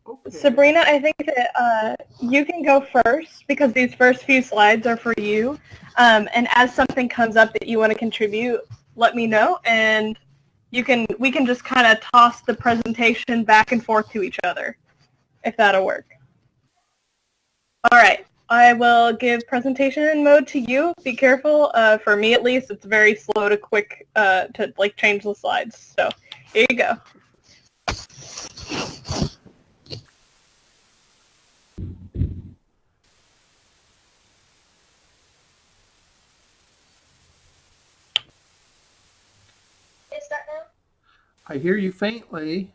Okay. Sabrina, I think that you can go first because these first few slides are for you. And as something comes up that you want to contribute, let me know, and we can just kind of toss the presentation back and forth to each other, if that'll work. All right, I will give presentation mode to you. Be careful. For me, at least, it's very slow to change the slides. So here you go. Start now? I hear you faintly.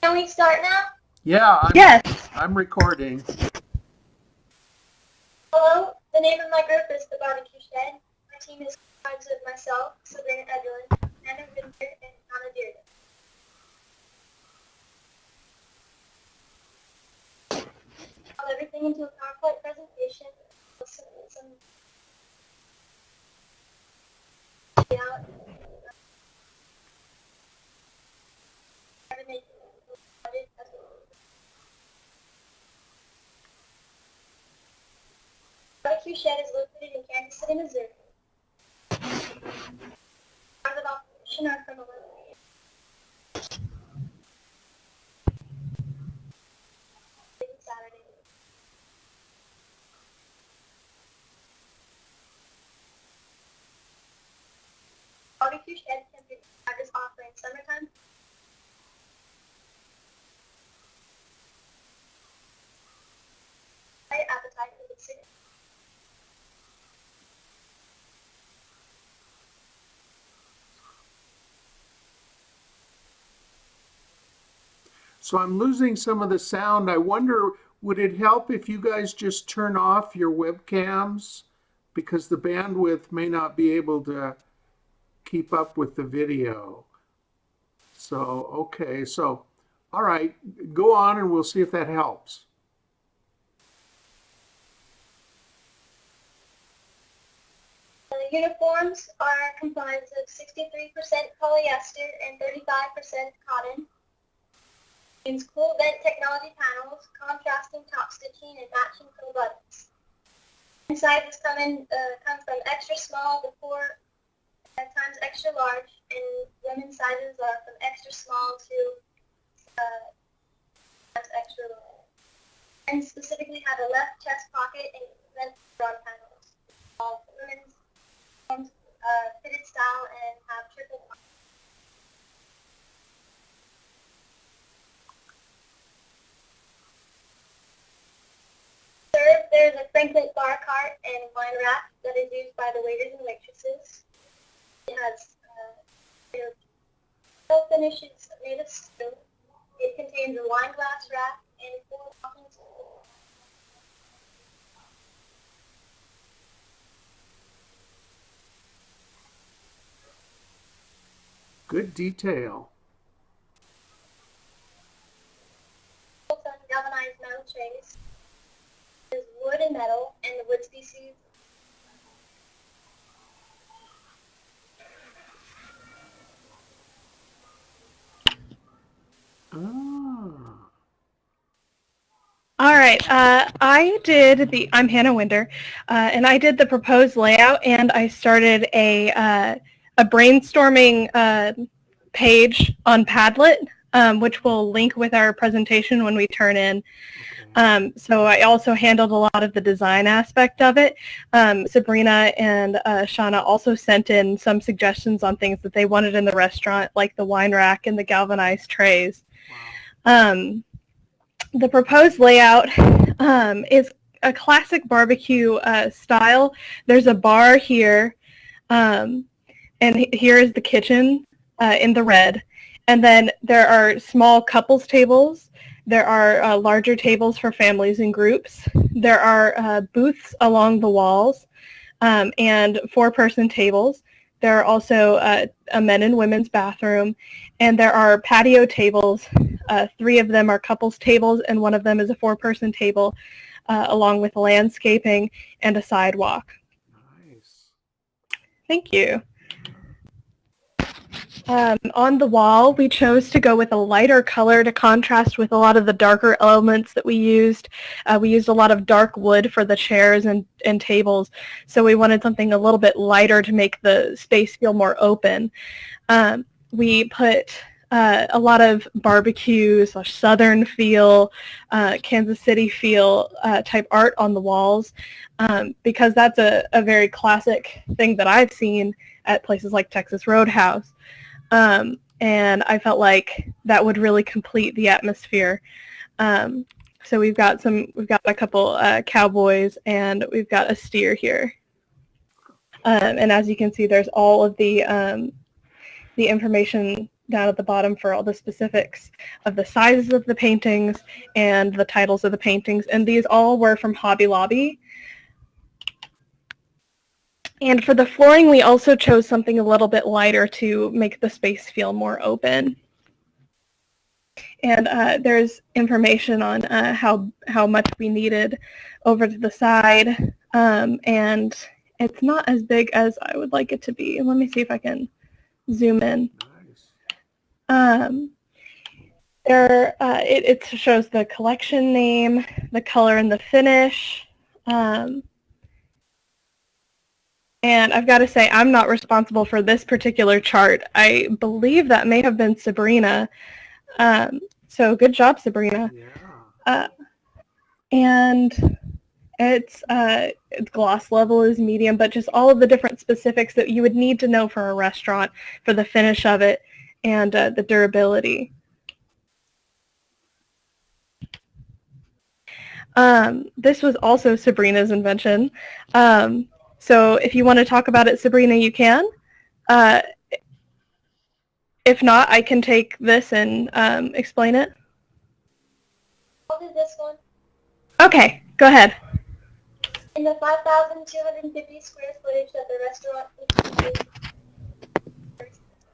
Can we start now? Yeah, Yes. I'm recording. Hello, the name of my group is the BBQ Shed. My team is comprised of myself, Sabrina, Shanna, and Patio. I'll everything into a PowerPoint presentation. Some BBQ Shed is located in Kansas City, Missouri. Hours of operation are from 11 a.m. Saturday. BBQ Shed can be largest offer in summertime. Appetite for the city. So I'm losing some of the sound. I wonder, would it help if you guys just turn off your webcams? Because the bandwidth may not be able to keep up with the video. So, okay, so, all right, go on and we'll see if that helps. The uniforms are comprised of 63% polyester and 35% cotton. Means cool vent technology panels, contrasting top stitching, and matching full buttons. And sizes come from extra small to 4 times extra large, and women's sizes are from extra small to times extra large. And specifically have a left chest pocket and vent broad panels. All women's fitted style and have triple pockets. There's a Franklin bar cart and wine rack that is used by the waiters and waitresses. It has finishes made of steel. It contains a wine glass rack and 4 walking stools. Good detail. Galvanized metal trays. There's wood and metal, and the wood species. All right, I'm Hannah Winder, and I did the proposed layout, and I started a brainstorming page on Padlet, which will link with our presentation when we turn in. So I also handled a lot of the design aspect of it. Sabrina and Shanna also sent in some suggestions on things that they wanted in the restaurant, like the wine rack and the galvanized trays. Wow. The proposed layout is a classic barbecue style. There's a bar here, and here is the kitchen in the red. And then there are small couples tables. There are larger tables for families and groups. There are booths along the walls and 4-person tables. There are also a men and women's bathroom, and there are patio tables. 3 of them are couples tables, and 1 of them is a 4-person table, along with landscaping and a sidewalk. Nice. Thank you. On the wall, we chose to go with a lighter color to contrast with a lot of the darker elements that we used. We used a lot of dark wood for the chairs and tables, so we wanted something a little bit lighter to make the space feel more open. We put a lot of barbecue / southern feel, Kansas City feel type art on the walls because that's a very classic thing that I've seen at places like Texas Roadhouse. And I felt like that would really complete the atmosphere. So we've got a couple cowboys and we've got a steer here. And as you can see, there's all of the information down at the bottom for all the specifics of the sizes of the paintings and the titles of the paintings. And these all were from Hobby Lobby. And for the flooring, we also chose something a little bit lighter to make the space feel more open. And there's information on how much we needed over to the side. And it's not as big as I would like it to be. Let me see if I can zoom in. It shows the collection name, the color and the finish. And I've got to say, I'm not responsible for this particular chart. I believe that may have been Sabrina. So good job, Sabrina. Yeah. And its gloss level is medium, but just all of the different specifics that you would need to know for a restaurant, for the finish of it, and the durability. This was also Sabrina's invention. So if you want to talk about it, Sabrina, you can. If not, I can take this and explain it. I'll do this one. Okay, go ahead. In the 5,250 square footage that the restaurant includes,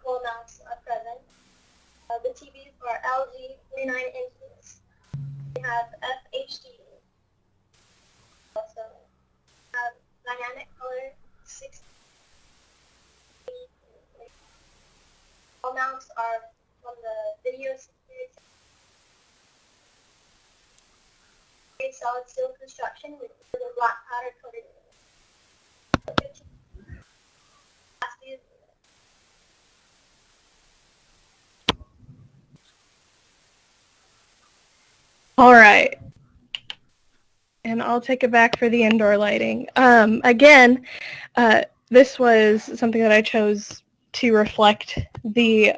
full mounts are present. The TVs are LG 49 inches. We have FHD. Also have dynamic color 60. All mounts are from the video series. Solid steel construction with a black powder coated. All right. And I'll take it back for the indoor lighting. Again, this was something that I chose to reflect the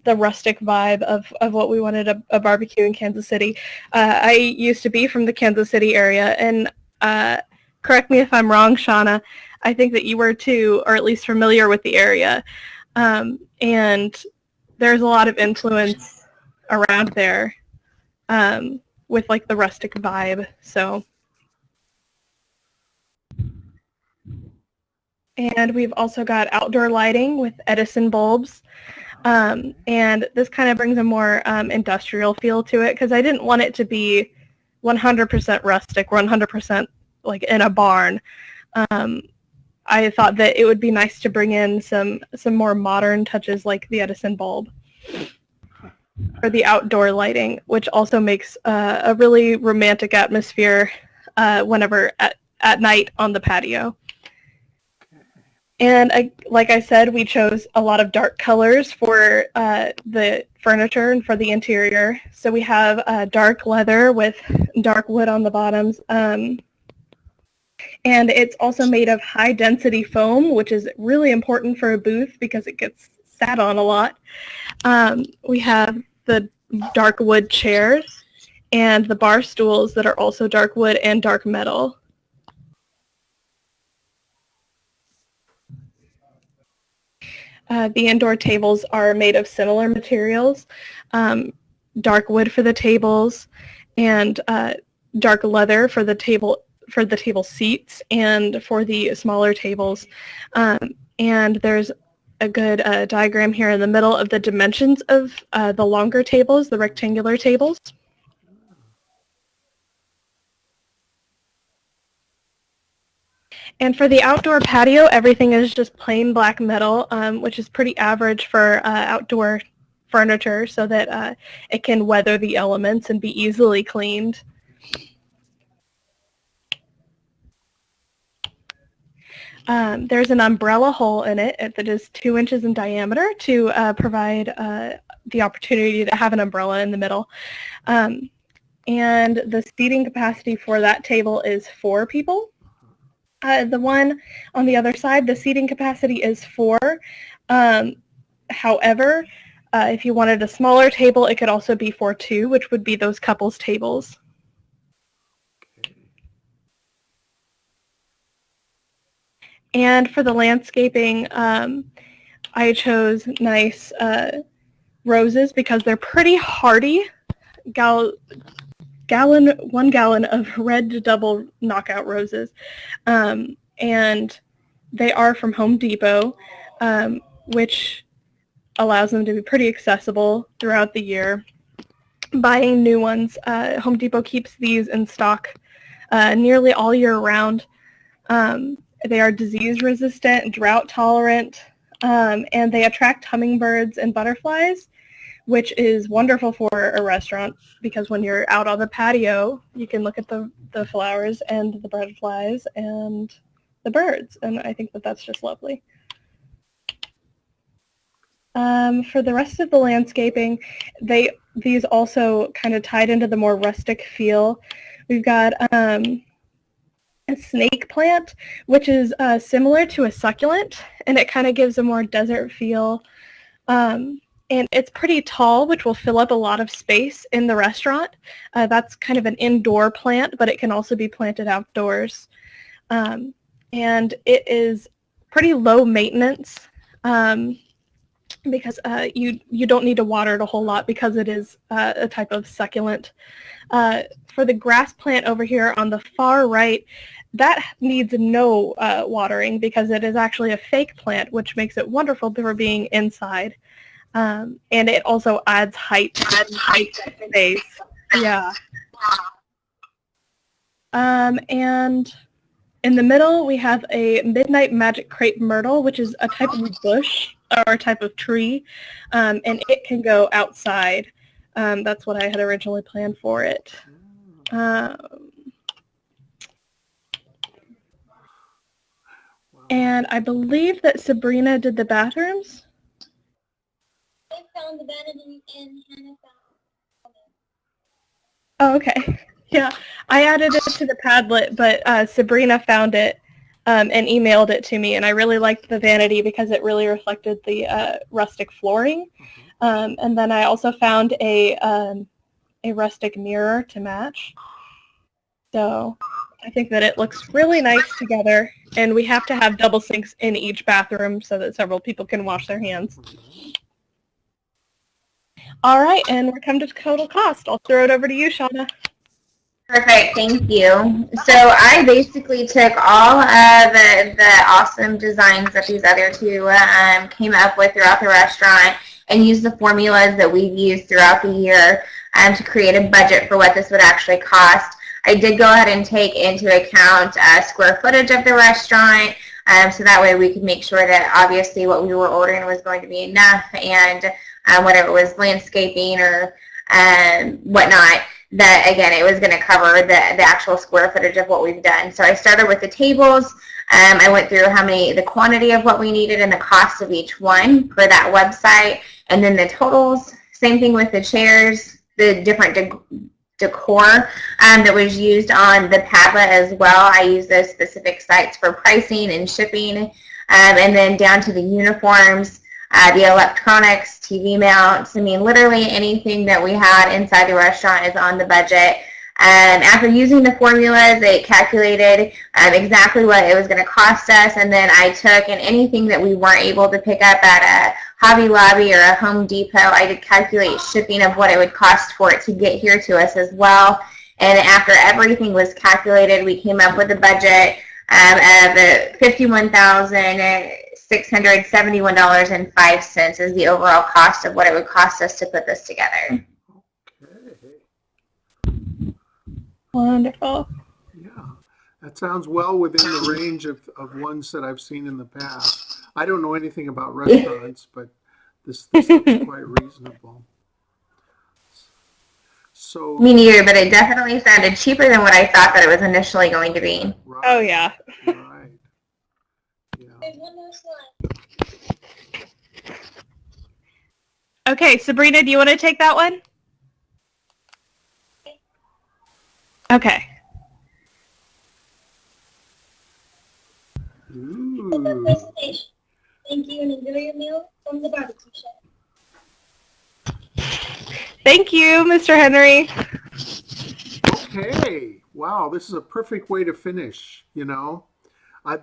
rustic vibe of what we wanted a barbecue in Kansas City. I used to be from the Kansas City area, and correct me if I'm wrong, Shanna, I think that you were too, or at least familiar with the area. And there's a lot of influence around there with like the rustic vibe. So. And we've also got outdoor lighting with Edison bulbs. And this kind of brings a more industrial feel to it because I didn't want it to be 100% rustic, 100% like in a barn. I thought that it would be nice to bring in some more modern touches like the Edison bulb for the outdoor lighting, which also makes a really romantic atmosphere whenever at night on the patio. And like I said, we chose a lot of dark colors for the furniture and for the interior. So we have dark leather with dark wood on the bottoms. And it's also made of high density foam, which is really important for a booth because it gets sat on a lot. We have the dark wood chairs and the bar stools that are also dark wood and dark metal. The indoor tables are made of similar materials, dark wood for the tables, and dark leather for the table seats and for the smaller tables. And there's a good diagram here in the middle of the dimensions of the longer tables, the rectangular tables. And for the outdoor patio, everything is just plain black metal, which is pretty average for outdoor furniture, so that it can weather the elements and be easily cleaned. There's an umbrella hole in it that is 2 inches in diameter to provide the opportunity to have an umbrella in the middle. And the seating capacity for that table is 4 people. The one on the other side, the seating capacity is 4. However, if you wanted a smaller table, it could also be for 2, which would be those couples tables. And for the landscaping, I chose nice roses because they're pretty hardy. 1 gallon of red double knockout roses. And they are from Home Depot, which allows them to be pretty accessible throughout the year. Buying new ones, Home Depot keeps these in stock nearly all year round. They are disease resistant, drought tolerant, and they attract hummingbirds and butterflies, which is wonderful for a restaurant because when you're out on the patio, you can look at the flowers and the butterflies and the birds, and I think that that's just lovely. For the rest of the landscaping, these also kind of tied into the more rustic feel. We've got a snake plant, which is similar to a succulent, and it kind of gives a more desert feel. And it's pretty tall, which will fill up a lot of space in the restaurant. That's kind of an indoor plant, but it can also be planted outdoors. And it is pretty low maintenance because you don't need to water it a whole lot because it is a type of succulent. For the grass plant over here on the far right, that needs no watering because it is actually a fake plant, which makes it wonderful for being inside. And it also adds height to space. Yeah. And in the middle, we have a Midnight Magic Crepe Myrtle, which is a type of bush or a type of tree, and it can go outside. That's what I had originally planned for it. And I believe that Sabrina did the bathrooms. I found the vanity and Hannah found it. Oh, okay. Yeah, I added it to the Padlet, but Sabrina found it and emailed it to me, and I really liked the vanity because it really reflected the rustic flooring. And then I also found a rustic mirror to match. So I think that it looks really nice together, and we have to have double sinks in each bathroom so that several people can wash their hands. All right, and we're come to total cost. I'll throw it over to you, Shanna. Perfect, thank you. So I basically took all of the awesome designs that these other two came up with throughout the restaurant and used the formulas that we've used throughout the year to create a budget for what this would actually cost. I did go ahead and take into account square footage of the restaurant, so that way we could make sure that obviously what we were ordering was going to be enough, and whether it was landscaping or whatnot, that again it was going to cover the actual square footage of what we've done. So I started with the tables. I went through the quantity of what we needed and the cost of each one for that website, and then the totals. Same thing with the chairs, the different decor that was used on the Padlet as well. I used those specific sites for pricing and shipping, and then down to the uniforms, the electronics, TV mounts. I mean, literally anything that we had inside the restaurant is on the budget. After using the formulas, it calculated exactly what it was going to cost us, and then I took and anything that we weren't able to pick up at a Hobby Lobby or a Home Depot, I did calculate shipping of what it would cost for it to get here to us as well. And after everything was calculated, we came up with a budget of $51,671.05 is the overall cost of what it would cost us to put this together. Okay. Wonderful. Yeah. That sounds well within the range of ones that I've seen in the past. I don't know anything about restaurants, but this looks quite reasonable. So, Me neither, but it definitely sounded cheaper than what I thought that it was initially going to be. right, Oh, yeah. right. Yeah. There's one more slide. Okay, Sabrina, do you want to take that one? Okay. That's our Ooh. presentation. Thank you and enjoy your meal from the BBQ Shed. Thank you, Mr. Henry. Okay. Wow, this is a perfect way to finish, you know.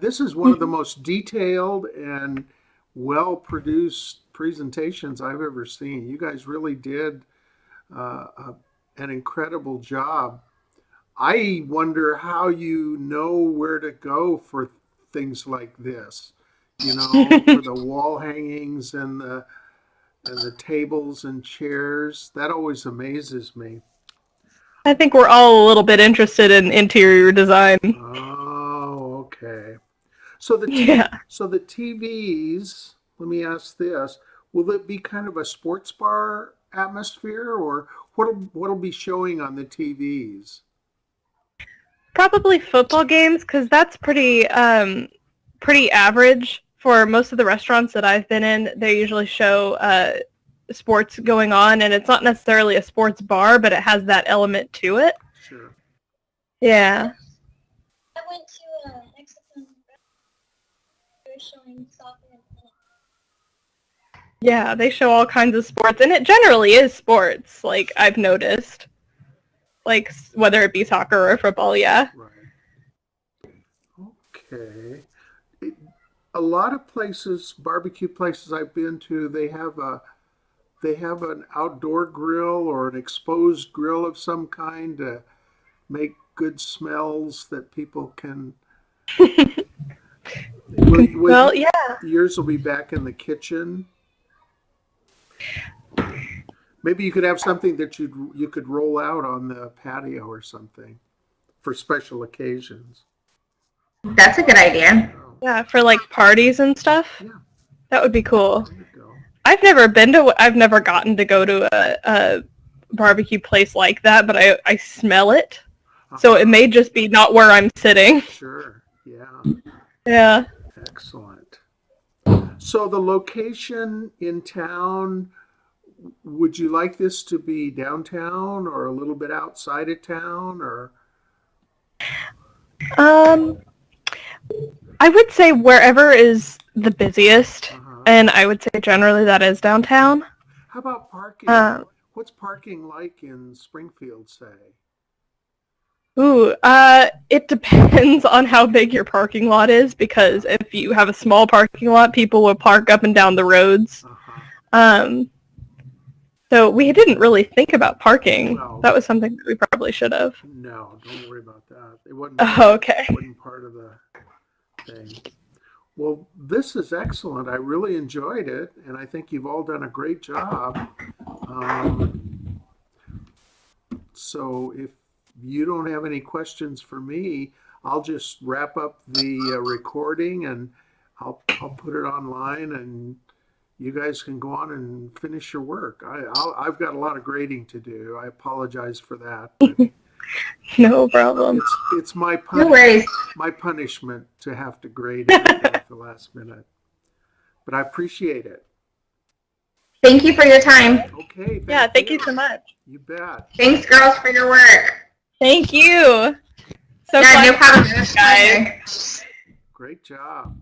This is one of the most detailed and well-produced presentations I've ever seen. You guys really did an incredible job. I wonder how you know where to go for things like this, you know, for the wall hangings and the tables and chairs. That always amazes me. I think we're all a little bit interested in interior design. Oh, okay. So the Yeah. so the TVs, let me ask this, will it be kind of a sports bar atmosphere, or what'll be showing on the TVs? Probably football games, because that's pretty average for most of the restaurants that I've been in. They usually show sports going on, and it's not necessarily a sports bar, but it has that element to it. Sure. Yeah. I went to a Mexican restaurant. They were showing soccer and tennis. Yeah, they show all kinds of sports, and it generally is sports, like I've noticed. Like, whether it be soccer or football, yeah. Right. Okay. A lot of places, barbecue places I've been to, they have an outdoor grill or an exposed grill of some kind to make good smells that people can. Well, yeah. Yours will be back in the kitchen. Maybe you could have something that you could roll out on the patio or something for special occasions. That's a good idea. Yeah, for like parties and stuff. Yeah. That would be cool. There you go. I've never gotten to go to a barbecue place like that, but I smell it. So it may just be not where I'm sitting. Sure. Yeah. Yeah. Excellent. So the location in town, would you like this to be downtown or a little bit outside of town, or? I would say wherever is the busiest, and I would say generally that is downtown. How about parking? What's parking like in Springfield, say? It depends on how big your parking lot is, because if you have a small parking lot, people will park up and down the roads. So we didn't really think about parking. Well, that was something that we probably should have. No, don't worry about that. It wasn't. Oh, okay. It wasn't part of the thing. Well, this is excellent. I really enjoyed it, and I think you've all done a great job. So if you don't have any questions for me, I'll just wrap up the recording, and I'll put it online, and you guys can go on and finish your work. I've got a lot of grading to do. I apologize for that. But no problem. It's my No worries. my punishment to have to grade everything at the last minute. But I appreciate it. Thank you for your time. Okay. Yeah, thank you so much. You bet. Thanks, girls, for your work. Thank you. So Yeah, glad no to problem. meet you guys. Great job.